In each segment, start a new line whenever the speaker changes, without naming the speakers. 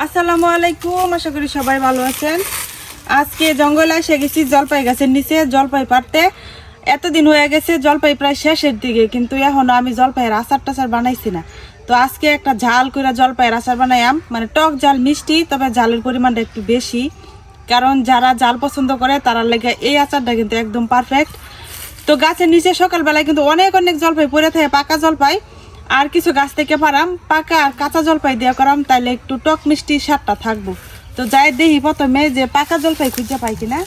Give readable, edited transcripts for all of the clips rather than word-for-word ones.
আসসালামু আলাইকুম, আশা করি সবাই ভালো আছেন। আজকে জঙ্গলে এসে গেছি জলপাই গাছের নিচে জলপাই পাড়তে। এতদিন হয়ে গেছে, জলপাই প্রায় শেষের দিকে, কিন্তু এখনো আমি জলপাইয়ের আচার টাচার বানাইছি না। তো আজকে একটা ঝাল করে জলপাইয়ের আচার বানাইলাম, মানে টক ঝাল মিষ্টি, তবে ঝালের পরিমাণটা একটু বেশি, কারণ যারা ঝাল পছন্দ করে তারা লেগে এই আচারটা কিন্তু একদম পারফেক্ট। তো গাছের নিচে সকালবেলায় কিন্তু অনেক অনেক জলপাই পড়ে থাকে, পাকা জলপাই, আর কিছু গাছ থেকে পারাম পাকা আর কাঁচা জলপাই দিয়ে করাম, তাইলে একটু টক মিষ্টি স্বাদটা থাকবো। তো যাই দেখি প্রথমে যে পাকা জলপাই খুঁজে পাই কিনা।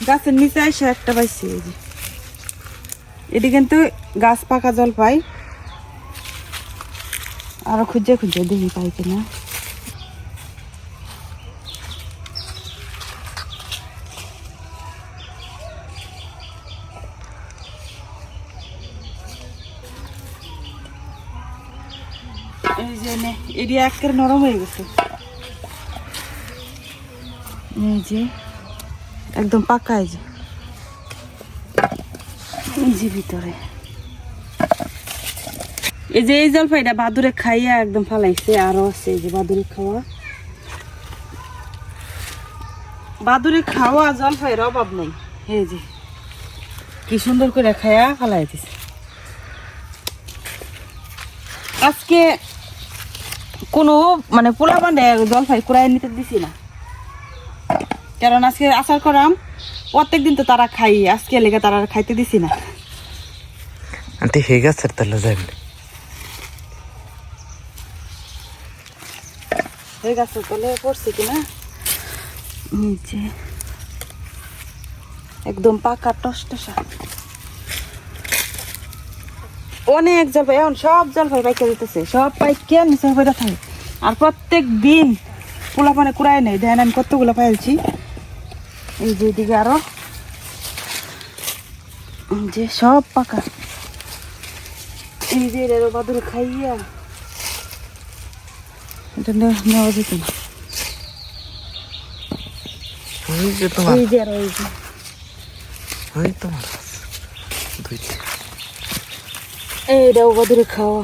গাছের নিচে এসে একটা পাইছি, এই যে এটি কিন্তু গাছ পাকা জলপাই। আরো খুঁজে খুঁজে দেখি পাই কিনা। এই যে এটি একের নরম হয়ে গেছে, এই যে একদম পাকা, এই যে ভিতরে এই যে এই জলপাইটা বাদুরে খাইয়া একদম ফালাইছে। আরো আছে এই যে বাদুরে খাওয়া, বাদুরে খাওয়া জলপাইয়ের অভাব নেই। এই যে কি সুন্দর করে খাইয়া ফালাই দিছে। আজকে কোনো মানে পোলা বান্ডে জলপাই কুড়াই নিতে দিছি না, কারণ আজকে আচার করাম, প্রত্যেকদিন তো তারা খাই, আজকে লেগে তারা খাইতে দিছি না।
আন্টি হে গাছের তলে যাবেন,
এই গাছের তলে পড়ছে কিনা। নিচে একদম পাকা টসটসা অনেক জলপাই, এখন সব জলপাই পাইকে দিতেছে, সব পাইকে নিচে পড়ে থাকে। আর প্রত্যেক দিন পোলা পানে কুড়াই নেই, দেখেন আমি কতগুলো পাইছি। এই যে এদিকে আরো যে সব পাকা, এই যে এরও বাদুর খাইয়া এটা নেওয়া যেত না।
ওই যে তোমার,
এই যে আর ওই যে
ওই তোমার দুইটা।
এইটাও বাদুরে খাওয়া।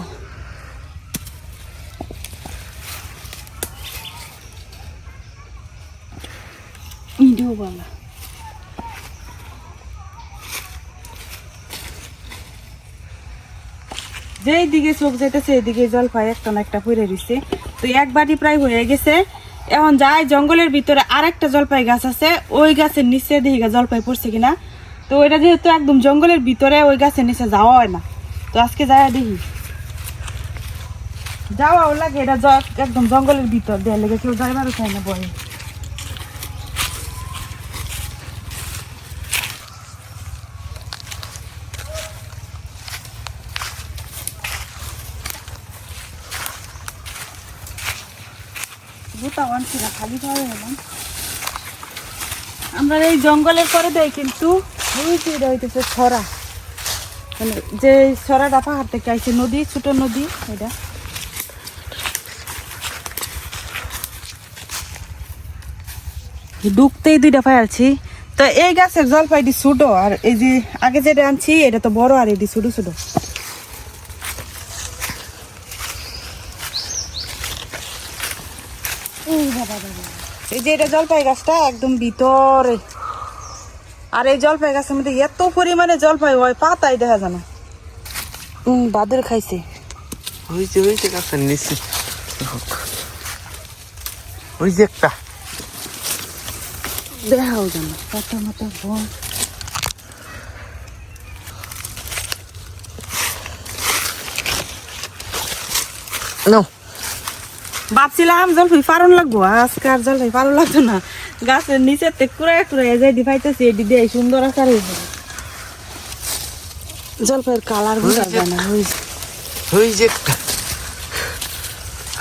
ইন্ডিও বালা যেই দিকে চোখ যাইতেছে এদিকে জলপাই একটা না একটা পড়ে রয়েছে। তো এক বাটি প্রায় হয়ে গেছে। এখন যাই জঙ্গলের ভিতরে আর একটা জলপাই গাছ আছে, ওই গাছের নিচে দেখি জলপাই পড়ছে কিনা। তো ওইটা যেহেতু একদম জঙ্গলের ভিতরে, ওই গাছের নিচে যাওয়া হয় না। তো আজকে যাই দেখি, যাওয়াও লাগে, এটা একদম জঙ্গলের ভিতর দেওয়ার লেগে কেউ যাইবারও চায় না বয়ে। বুতা আনছি না, খালি ভাবে গেলাম। আমরা এই জঙ্গলের পরে দেয় কিন্তু এটা হইতেছে ছড়া, মানে যে ছড়াটা পাহাড় থেকে আইছে, নদী, ছোট নদী। এটা ডুবতেই দুইটা পাইছি। তো এই গাছের জলপাইটি ছোট, আর এই যে আগে যেটা আনছি এটা তো বড়, আর এটি ছোট ছোট। এই যে এটা জলপাই গাছটা একদম ভিতরে, আর এই জলপাই গাছের মধ্যে এত পরিমাণে জলপাই হয় পাতাই দেখা যায় না। বাদুর খাইছে।
ওই যে গাছের নিচে, ওই যে একটা
দেখাও যেন পাতা মাতা ভয়। ভাবছিলাম জলপাই পারন লাগবো, আজকে আর জলপাই পারন লাগতো না। গাছের নিচে কুড়াই কুড়াই যাই দিপাইতেছি, এটি দিয়ে সুন্দর আকার হয়েছে। জলপাইয়ের কালার বোঝা যায় না।
ওই যে একটা,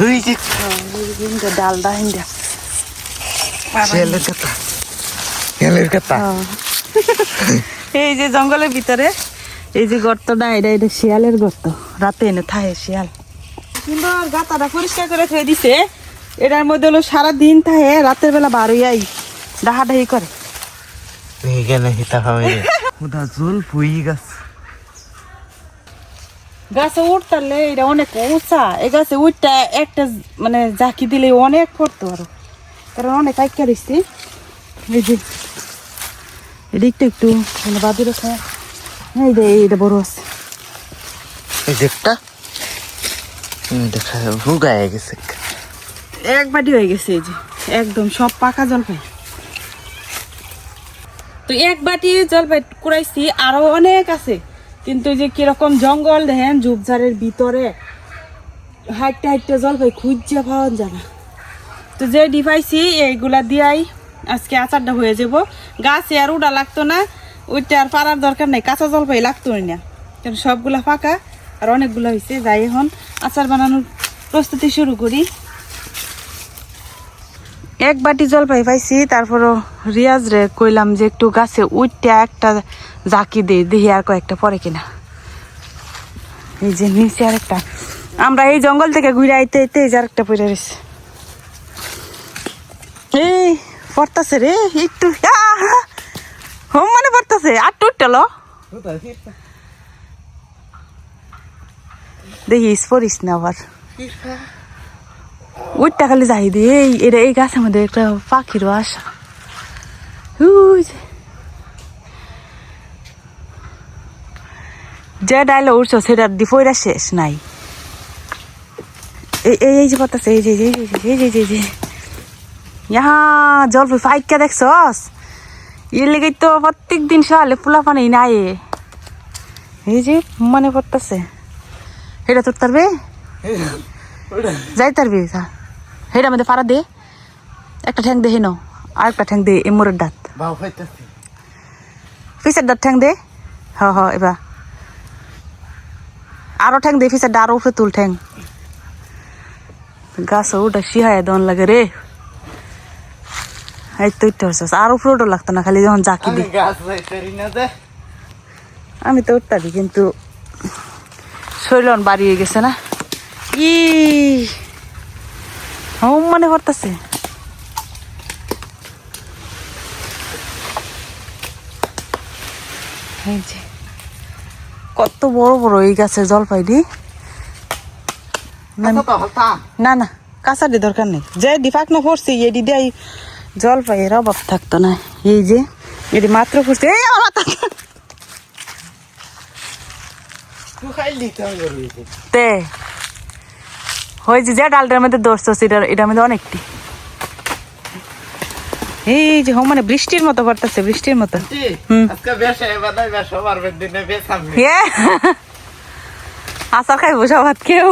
ওই যে
ডালটা হিন্দা
শিয়ালের কথা, শিয়ালের কথা।
এই যে জঙ্গলের ভিতরে এই যে গর্তটা, এটা শিয়ালের গর্ত, রাতে এনে থাকে শিয়াল। সুন্দর গাতাটা পরিষ্কার করে থয়ে দিছে, এটার মধ্যে হলো সারাদিন থাকে, রাতের বেলা বার হইয়াই ডাহাডাহি করে।
এখানে হিতা হবে ওটা জল ফুই গাছ
গাছে উঠতারলে এটা অনেক উঁচা এই গাছে উঠটা একটা মানে জাকি দিলে অনেক পড়তো আরো কারণ অনেক আইকা দিচ্ছি এই যে এদিকটা একটু মানে বাদুর আছে এইটা বড় আছে
এই যে একটা দেখা হুগায় গেছে
এক বাটি হয়ে গেছে এই যে একদম সব পাকা জলপাই তো এক বাটি জলপাই কুড়াইছি আরো অনেক আছে কিন্তু যে কিরকম জঙ্গল দেখেন ঝোপঝাড়ের ভিতরে হাইটটা হাইটটা জলপাই খুঁজছে পাওয়া যাবে তো যে ডিভাইসি এইগুলা দিয়াই আজকে আচারটা হয়ে যাব গাছে আর উড়া লাগতো না ওইটা আর পারার দরকার নেই কাঁচা জলপাই লাগতো না কারণ সবগুলা ফাঁকা আর অনেকগুলো হয়েছে যাই এখন আচার বানানোর প্রস্তুতি শুরু করি এক বাটি জলপাই পাইছি তারপরও রিয়াজ রে কইলাম যে একটু গাছে উঠটা একটা জাকি দিই দেখি আর কয়েকটা পরে কিনা এই যে নিচে আর একটা আমরা এই জঙ্গল থেকে ঘুরে আইতে আইতে এই যে আরেকটা পড়ে রয়েছে এই পড়তাছে রে একটু হোম মানে পড়তাছে আর টুটল দেখিস পড়িস না আবার ওইটা খালি যাই দি এই গাছের মধ্যে একটা পাখিরও আসা যে ডাইলে উঠছো সেটা দিপইরা শেষ নাই এই যে পড়তাছে এই যে ইহা জলপাই ফাইকা দেখছস এর লেগে তো প্রত্যেক দিন সকালে পোলা পানি নাই এই যে মনে পড়তেছে এটা তোর তারবে যাই তারবি হেটা মধ্যে ফাড়া দে একটা ঠ্যাং দে হেন আর একটা ঠ্যাং দে এমরের দাঁত ফিসের দাঁত ঠ্যাং দে হ এবার আরো ঠ্যাং দে ফিসের আরো উপরে তুল ঠ্যাং গাছ ওটা শিহায় দন লাগে রে এই তো ইটা হচ্ছে আর উপরে ওটা লাগতো না খালি যখন জাকি দি আমি তো উঠতারি কিন্তু শৈলন বাড়ি হয়ে গেছে না ই হোম মনে করতেছে কত বড় বড় এই গাছে জলপাই দি না না কাঁচাটি দরকার নেই যে ডিফাক না পড়ছি এটি দিয়ে জলপাইয়ের অভাব থাকতো না এই যে এটি মাত্র পড়ছে এই আমার তে হয়েছে যে ডালটার মধ্যে দোষ এটার মধ্যে অনেকটি এই যে মানে বৃষ্টির মতো পড়তেছে বৃষ্টির মতো আচার খাই বসা ভাত কেউ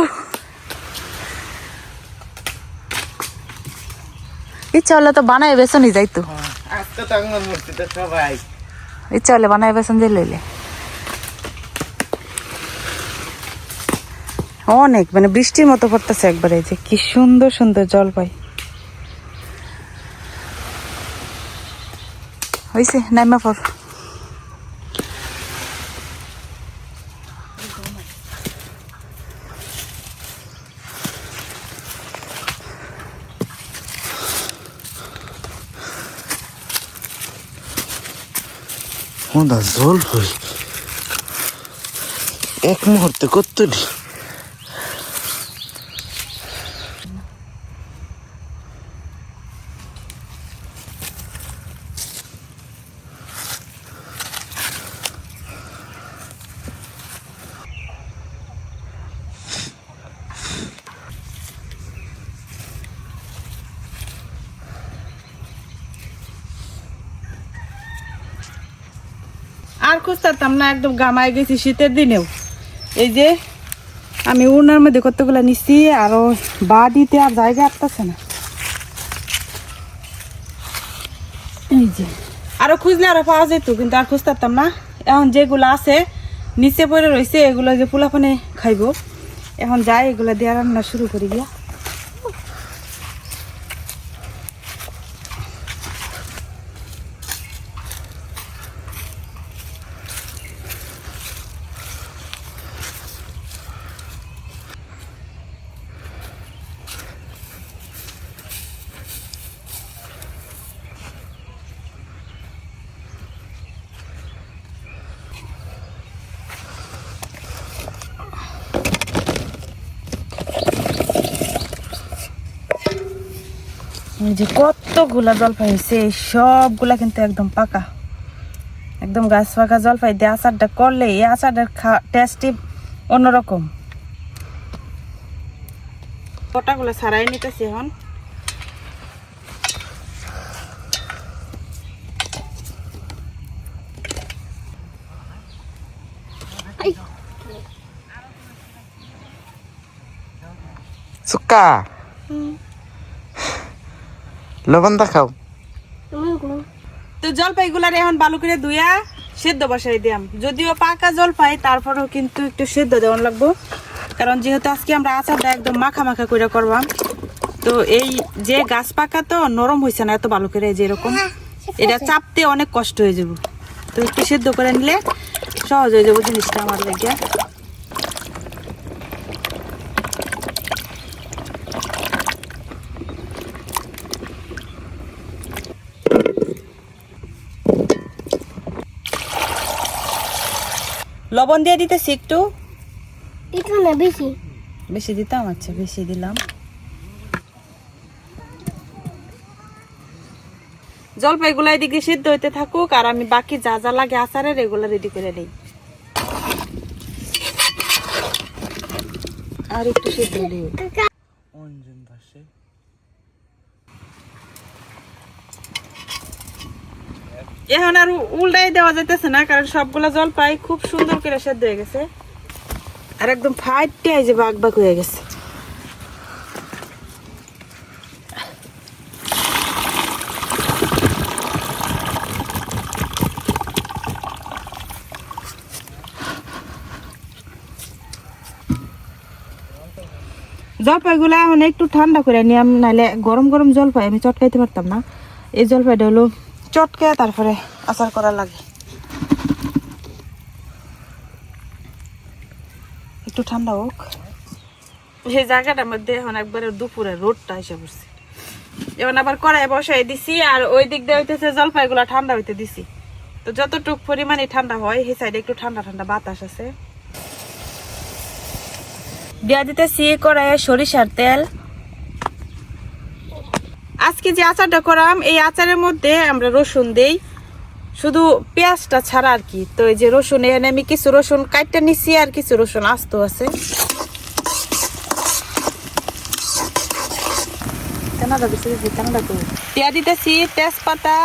ইচ্ছা হলে তো বানাই বেসনই যাইতো ইচ্ছা হলে বানাই বেসন দিয়ে লইলে অনেক মানে বৃষ্টির মতো পড়তেছে একবারে যে কি সুন্দর সুন্দর জলপাই হয়েছে নাইমা পর
জল ফুই এক মুহূর্তে কতটি
আর খুঁজতাম না একদম গামায় গেছি শীতের দিনেও এই যে আমি উনার মধ্যে কতগুলা নিছি আরো বাড়িতে আর জায়গা আসতেছে না এই যে আরো খুঁজলে আরো পাওয়া যেত কিন্তু আর খুঁজতাম না এখন যেগুলো আছে নিচে পড়ে রয়েছে এগুলো যে পোলাপানে খাইব এখন যাই এগুলা দিয়ে রান্না শুরু করি গিয়া এই যে কতগুলা জলপাই হয়েছে, সবগুলা কিন্তু একদম পাকা, একদম গাছ পাকা জলপাই দিয়ে আচারটা করলে এই আচারটার টেস্টই অন্যরকম। কটাগুলো ছাড়াই নিতেছি এখন।
সুক্কা লবণ দেখাও।
তো জলপাইগুলার এখন ভালো করে ধুইয়া সেদ্ধ বসাই দিলাম। যদিও পাকা জলপাই তারপরেও কিন্তু একটু সেদ্ধ দেওয়া লাগবো, কারণ যেহেতু আজকে আমরা আচারটা একদম মাখা মাখা করে করবাম। তো এই যে গাছ পাকা তো নরম হয়েছে না এত ভালো করে, যে এরকম এটা চাপতে অনেক কষ্ট হয়ে যাব। তো একটু সেদ্ধ করে নিলে সহজ হয়ে যাবো জিনিসটা আমার লাগে। লবণ দিয়ে দিতেছি একটু, বেশি দিতাম। আচ্ছা বেশি দিলাম। জলপাইগুলো এদিকে সিদ্ধ হইতে থাকুক, আর আমি বাকি যা যা লাগে আচারের এগুলো রেডি করে নেই। আর একটু সিদ্ধ দিই। এখন আর উল্টাই দেওয়া যাইতেছে না, কারণ সবগুলা জলপাই খুব সুন্দর করে সেদ্ধ হয়ে গেছে, আর একদম ফাইটে এই যে বাগ বাগ হয়ে গেছে। জলপাইগুলা এখন একটু ঠান্ডা করে নিয়ে, নাহলে গরম গরম জলপাই আমি চটকাইতে পারতাম না। এই জলপাইটা হলো চটকে তারপরে আচার করা লাগে। একটু ঠান্ডা হোক। এই জায়গাটার মধ্যে এখন একবারে দুপুরে রোদটা এসে পড়ছে। এখন আবার কড়াই বসাই দিছি, আর ওই দিক দিয়ে হইতেছে জলপাইগুলা ঠান্ডা হইতে দিছি। তো যতটুক পরিমাণে ঠান্ডা হয় সেই সাইডে একটু ঠান্ডা ঠান্ডা বাতাস আছে। দিয়া দিতেছি কড়াইয়ে সরিষার তেল। আজকে যে আচারটা করাম এই আচারের মধ্যে আমরা রসুন দেই, শুধু পেঁয়াজটা ছাড়া আর কি। তো এই যে রসুন, এখানে আমি কিছু রসুন কাটতে নিছি আর কিছু রসুন আস্ত আছে। দিয়া দিতেছি তেজপাতা,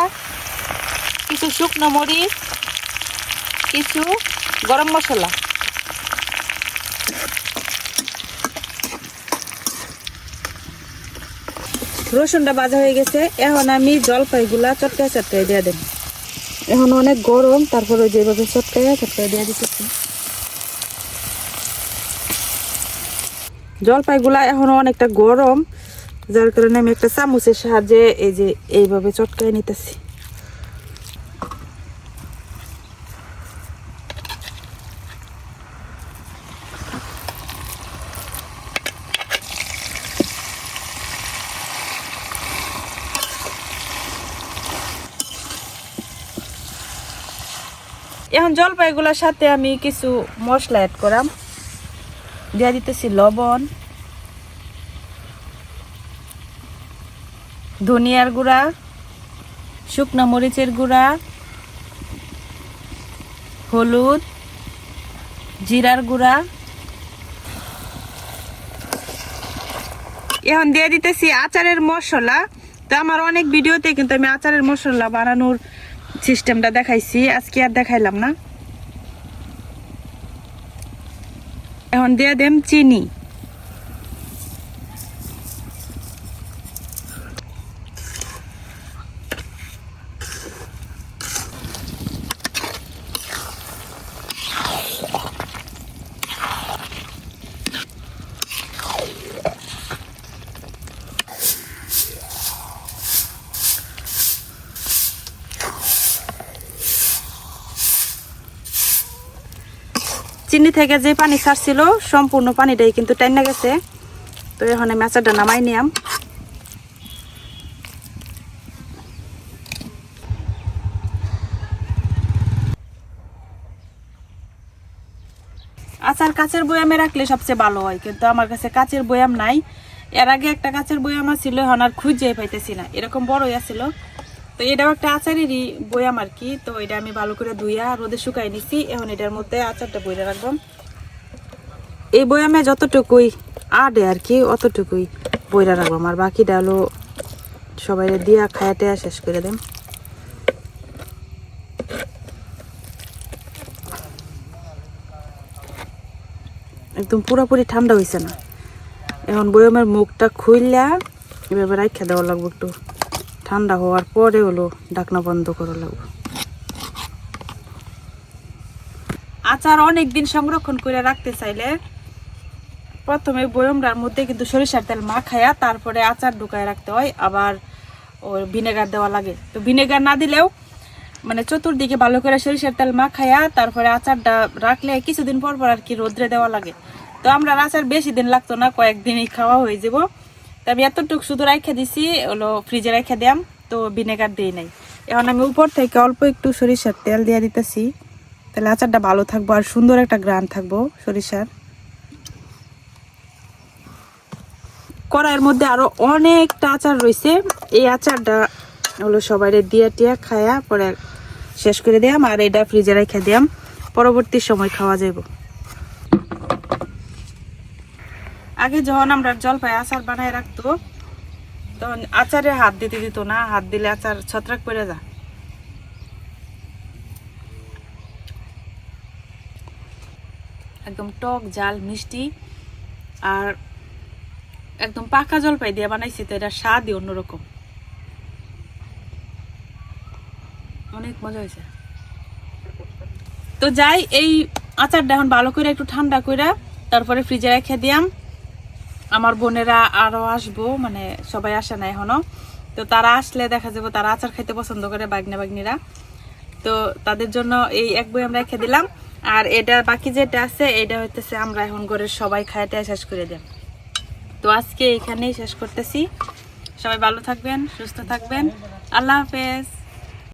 কিছু শুকনো মরিচ, কিছু গরম মশলা। রসুনটা ভাজা হয়ে গেছে, এখন আমি জলপাইগুলা চটকায় চটকায় দিয়ে দেব। এখন অনেক গরম, তারপরে যেভাবে চটকায় চটকায় দিয়ে দিতেছি। জলপাইগুলা এখন অনেকটা গরম, যার কারণে আমি একটা চামচের সাহায্যে এই যে এইভাবে চটকায় নিতেছি। এখন জলপাইগুলোর সাথে আমি কিছু মশলা অ্যাড করাম। দিয়ে দিতেছি লবণ, ধনিয়ার গুঁড়া, শুকনো মরিচের গুঁড়া, হলুদ, জিরার গুঁড়া। এখন দিয়ে দিতেছি আচারের মশলা। তো আমার অনেক ভিডিওতে কিন্তু আমি আচারের মশলা বানানোর সিস্টেমটা দেখাইছি, আজকে আর দেখাইলাম না। এখন দিয়ে দেম চিনি, চিনি থেকে যে পানি ছাড়ছিল সম্পূর্ণ পানিটাই কিন্তু টাইনা গেছে। তো এখন আমি আচারটা নামাই নিলাম। আচার কাচের বয়ামে রাখলে সবচেয়ে ভালো হয়, কিন্তু আমার কাছে কাচের বয়াম নাই, এর আগে একটা কাঁচের বয়াম ছিল, এখন আর খুঁজে পাইতেছি না, এরকম বড়ই আছিল। তো এটাও একটা আচারেরই বয়াম আর কি। তো এটা আমি ভালো করে ধুইয়া রোদে শুকাই নিছি, এখন এটার মধ্যে আচারটা বইরে রাখবো। এই বয়ামে যতটুকুই আডে আর কি অতটুকুই বইরা রাখবো, আর বাকিটা হলো সবাই দিয়া খায়াতে শেষ করে দেন। একদম পুরোপুরি ঠান্ডা হয়েছে না, এখন বয়ামের মুখটা খুললা এভাবে রাখা দেওয়া লাগবো, একটু ঠান্ডা হওয়ার পরে হলো ঢাকনা বন্ধ করা লাগবে। আচার অনেক দিন সংরক্ষণ করে রাখতে চাইলে প্রথমে বয়ামটার মধ্যে কিন্তু সরিষার তেল মাখায়া তারপরে আচার ঢুকায় রাখতে হয়, আবার ওই ভিনেগার দেওয়া লাগে। তো ভিনেগার না দিলেও মানে চতুর্দিকে ভালো করে সরিষার তেল মাখায়া তারপরে আচারটা রাখলে কিছুদিন পর পর আর কি রোদ্রে দেওয়া লাগে। তো আমরা আচার বেশি দিন লাগতো না, কয়েকদিনই খাওয়া হয়ে যাব। তো আমি এতটুকু শুধু রাখা দিছি, হলো ফ্রিজে রাখা দিলাম, তো ভিনেগার দিই নাই। এখন আমি উপর থেকে অল্প একটু সরিষার তেল দিয়ে দিতেছি, তাহলে আচারটা ভালো থাকবো আর সুন্দর একটা গ্রান থাকবো সরিষার। কড়াইয়ের মধ্যে আরো অনেকটা আচার রয়েছে, এই আচারটা হলো সবাই দিয়া টিয়া খায়া পরে শেষ করে দিয়াম, আর এটা ফ্রিজে রেখে দিয়াম, পরবর্তী সময় খাওয়া যাব। আগে যখন আমরা জলপাই আচার বানায় রাখতো তখন আচারে হাত দিতে দিত না, হাত দিলে আচার ছত্রাক পড়ে যায়। একদম টক ঝাল মিষ্টি, আর একদম পাকা জলপাই দিয়ে বানাইছি, তো এটা স্বাদই অন্যরকম, অনেক মজা হয়েছে। তো যাই, এই আচারটা এখন ভালো করে একটু ঠান্ডা করে তারপরে ফ্রিজে রেখে দিয়াম। আমার বোনেরা আরো আসবো, মানে সবাই আসে না এখনো, তো তারা আসলে দেখা যাবো তারা আচার খাইতে পছন্দ করে, বাগনা বাগনিরা। তো তাদের জন্য এই এক বই আমরা রেখে দিলাম, আর এটা বাকি যেটা আছে এটা হইতেছে আমরা এখন ঘরের সবাই খাইতে শেষ করে দেব। তো আজকে এখানেই শেষ করতেছি, সবাই ভালো থাকবেন, সুস্থ থাকবেন, আল্লাহ হাফেজ।